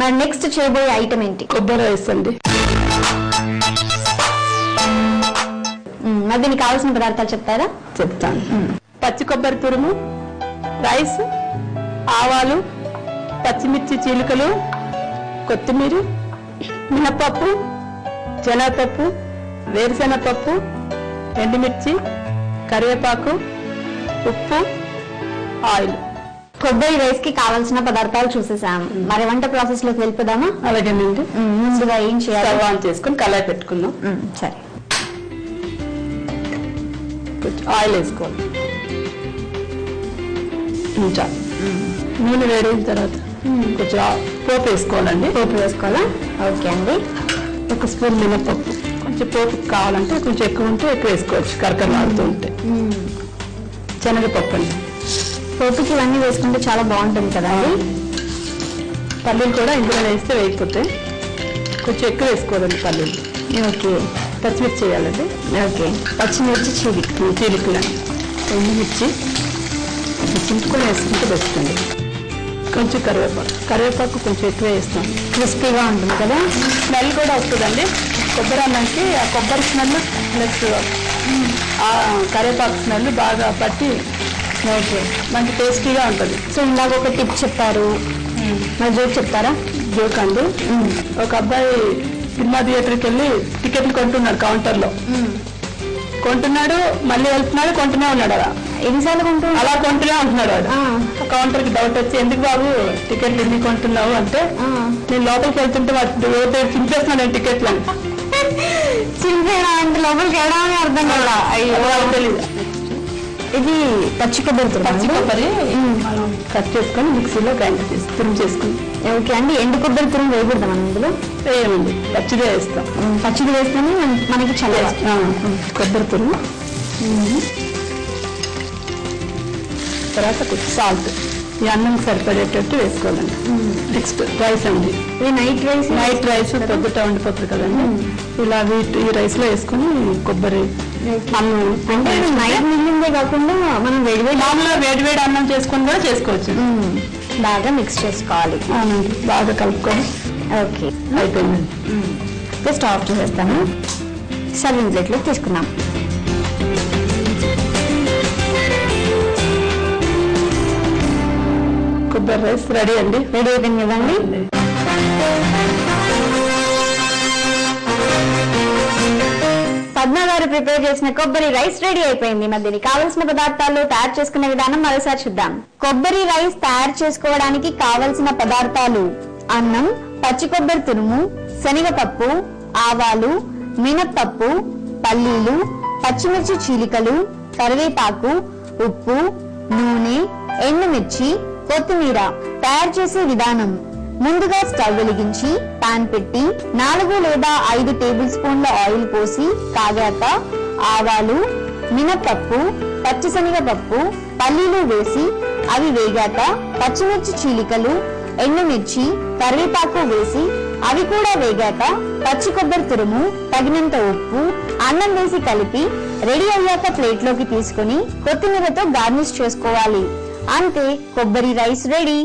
మరి నెక్స్ట్ చేయబోయే ఐటమ్ ఏంటి? కొబ్బరి రైస్ అండి. మరి దీనికి కావాల్సిన పదార్థాలు చెప్తారా? చెప్తాను. పచ్చి కొబ్బరి తురుము, రైస్, ఆవాలు, పచ్చిమిర్చి చీలికలు, కొత్తిమీర, మినపప్పు, శనగపప్పు, వేరుశెనగపప్పు, ఎండుమిర్చి, కరివేపాకు, ఉప్పు, ఆయిల్. కొబ్బరి రైస్ కి కావాల్సిన పదార్థాలు చూసేసాం. మరి వంట ప్రాసెస్ లోకి వెళ్ళిపోదామా? అలాగేనండి. ముందుగా ఏం చేయాలి? స్టవ్ ఆన్ చేసుకుని కళాయి పెట్టుకుందాం. సరే. కొంచెం ఆయిల్ వేసుకోవాలి. చాలు. నూనె వేడిన తర్వాత కొంచెం పోపు వేసుకోవాలండి. పోపు వేసుకోవాలా? ఓకే అండి. 1 స్పూన్ మినపప్పు. కొంచెం పోపు కావాలంటే కొంచెం ఎక్కువ ఉంటే ఎక్కువ వేసుకోవచ్చు, కరకరలాడుతూ ఉంటే. శనగపప్పు అండి. పోపుకి ఇవన్నీ వేసుకుంటే చాలా బాగుంటుంది కదా అండి. పల్లీలు కూడా ఇందులో వేస్తే వేయకపోతే కొంచెం ఎక్కువ వేసుకోవాలండి పల్లీలు. ఓకే. పచ్చిమిర్చి చేయాలండి. ఓకే. పచ్చిమిర్చి చీలికలు, ఎండుమిర్చి చింపుకొని వేసుకుంటే బెస్టండి. కొంచెం కరివేపాకు కొంచెం ఎక్కువ వేస్తాం. క్రిస్పీగా ఉంటుంది కదా. స్మెల్ కూడా వస్తుందండి కొబ్బరి అన్నానికి. ఆ కొబ్బరి స్మెల్ ప్లస్ ఆ కరివేపాకు స్మెల్ బాగా పట్టి ఓకే మంచి టేస్టీగా ఉంటుంది. సో ఇందాక ఒక టిప్ చెప్పారు, మరి జోక్ చెప్తారా? జోక్ అండి. ఒక అబ్బాయి సినిమా థియేటర్కి వెళ్ళి టికెట్లు కొంటున్నాడు. కౌంటర్లో కొంటున్నాడు, మళ్ళీ వెళ్తున్నాడు, కొంటూనే ఉన్నాడు. ఎన్నిసార్లు అలా కొంటూనే ఉంటున్నాడు వాడు. కౌంటర్ కి డౌట్ వచ్చి, ఎందుకు బాబు టికెట్లు ఎన్ని కొంటున్నావు అంటే, నేను లోపలికి వెళ్తుంటే వాడు చింపేస్తున్నాడు నేను టికెట్లు అని. చింపేయడం అంటే లోపలికి వెళ్ళడానికి అర్థం కదా. తెలీదు. ఇది పచ్చి కొబ్బరి మనం కట్ చేసుకొని మిక్సీలో గ్రైండ్ చేసి తురుము చేసుకుని. ఓకే అండి. ఎండు కొబ్బరి తురుము వేయకూడదు మనం ఇందులో? వేయమండి, పచ్చిదే వేస్తాం. పచ్చిది వేస్తేనే మనకి చల్ల. కొబ్బరి తురుము తర్వాత కొంచెం సాల్ట్, ఈ అన్నం సరిపడేటట్టు వేసుకోవాలండి. నెక్స్ట్ రైస్ అండి. ఇది నైట్ రైస్ పొద్దుట ఉండిపోతుంది కదండి. ఇలా ఈ రైస్ లో వేసుకుని కొబ్బరి అన్నం అంటే నైట్ మిగిలిందే కాకుండా మనం మామూలుగా వేడివేడి అన్నం చేసుకుని కూడా చేసుకోవచ్చు. బాగా మిక్స్ చేసుకోవాలి. అవునండి, బాగా కలుపుకొని. ఓకే, అయిపోయిందండి. స్టవ్ ఆఫ్ చేసేస్తాను. సర్వింగ్ ప్లేట్లో తీసుకున్నాం. కొబ్బరి రైస్ రెడీ అండి. రెడీ అయిపోయింది కదండి. పద్మ గారు ప్రిపేర్ చేసిన కొబ్బరి రైస్ రెడీ అయిపోయింది. మరి దీనికి కావలసిన పదార్థాలు తయారు చేసుకునే విధానం మరోసారి చూద్దాం. కొబ్బరి రైస్ తయారు చేసుకోవడానికి కావలసిన పదార్థాలు: అన్నం, పచ్చి కొబ్బరి తురుము, శనగపప్పు, ఆవాలు, మినప్పప్పు, పల్లీలు, పచ్చిమిర్చి చీలికలు, కరివేపాకు, ఉప్పు, నూనె, ఎండుమిర్చి, కొత్తిమీర. తయారు చేసే విధానం: ముందుగా స్టవ్ వెలిగించి పాన్ పెట్టి 4 లేదా 5 టేబుల్ స్పూన్ల ఆయిల్ పోసి కాగాక ఆవాలు, మినపప్పు, పచ్చిశనగపప్పు, పల్లీలు వేసి అవి వేగాక పచ్చిమిర్చి చీలికలు, ఎండుమిర్చి, కరివేపాకు వేసి అవి కూడా వేగాక పచ్చి కొబ్బరి తురుము, తగినంత ఉప్పు, అన్నం వేసి కలిపి రెడీ అయ్యాక ప్లేట్లోకి తీసుకుని కొత్తిమీరతో గార్నిష్ చేసుకోవాలి. అంతే, కొబ్బరి రైస్ రెడీ.